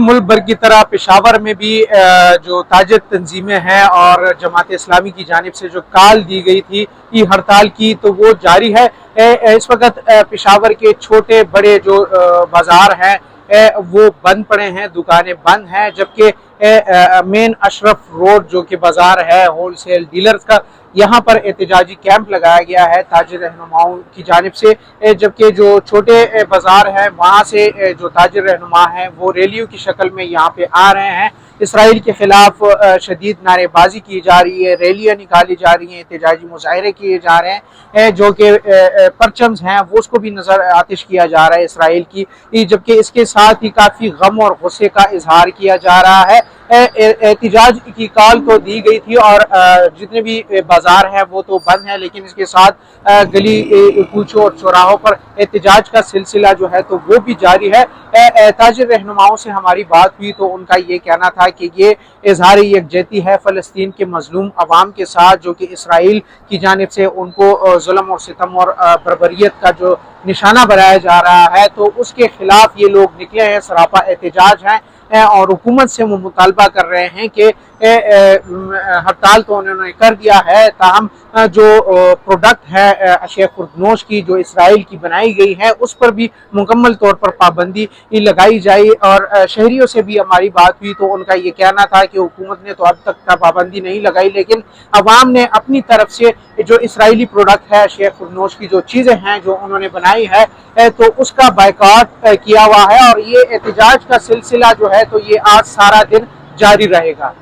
मुल्क भर की तरह पेशावर में भी जो ताजिर तंजीमें हैं और जमात इस्लामी की जानिब से जो कॉल दी गई थी कि हड़ताल की, तो वो जारी है। इस वक्त पेशावर के छोटे बड़े जो बाजार हैं वो बंद पड़े हैं, दुकानें बंद हैं, जबकि मेन अशरफ रोड जो कि बाजार है होल सेल डीलर्स का, यहाँ पर एहतजाजी कैंप लगाया गया है ताजिर रहनुमाओं की जानिब से। जबकि जो छोटे बाजार हैं वहाँ से जो ताजिर रहनुमा हैं वो रैलियों की शक्ल में यहाँ पे आ रहे हैं। इसराइल के खिलाफ शदीद नारेबाजी की जा रही है, रैलियाँ निकाली जा रही हैं, एहतजाजी मुजाहरे किए जा रहे हैं, जो कि परचम्स हैं वो उसको भी नजर आतिश किया जा रहा है इसराइल की। जबकि इसके साथ ही काफ़ी गम और गुस्से का इजहार किया जा रहा है। एहतजाज की कॉल तो दी गई थी और जितने भी बाजार हैं वो तो बंद हैं, लेकिन इसके साथ गली कूचों और चौराहों पर एहतजाज का सिलसिला जो है तो वो भी जारी है। ताजिर रहनुमाओं से हमारी बात हुई तो उनका ये कहना था कि ये इजहार यकजहती है फ़लस्तीन के मजलूम अवाम के साथ, जो कि इसराइल की जानिब से उनको जुल्म और सितम और बर्बरियत का जो निशाना बनाया जा रहा है, तो उसके खिलाफ ये लोग निकले हैं, सरापा एहतजाज हैं और हुकूमत से वो मुतालबा कर रहे हैं कि हड़ताल तो उन्होंने कर दिया है, ताहम जो प्रोडक्ट है अशिया खुर्दनोश की जो इसराइल की बनाई गई है उस पर भी मुकम्मल तौर पर पाबंदी लगाई जाए। और शहरियों से भी हमारी बात हुई तो उनका ये कहना था कि हुकूमत ने तो अब तक पाबंदी नहीं लगाई, लेकिन अवाम ने अपनी तरफ से जो इसराइली प्रोडक्ट है अशिया खुर्दनोश की जो चीज़ें हैं जो उन्होंने बनाई है तो उसका बायकॉट किया हुआ है। और ये एहतजाज का सिलसिला जो है तो ये आज सारा दिन जारी रहेगा।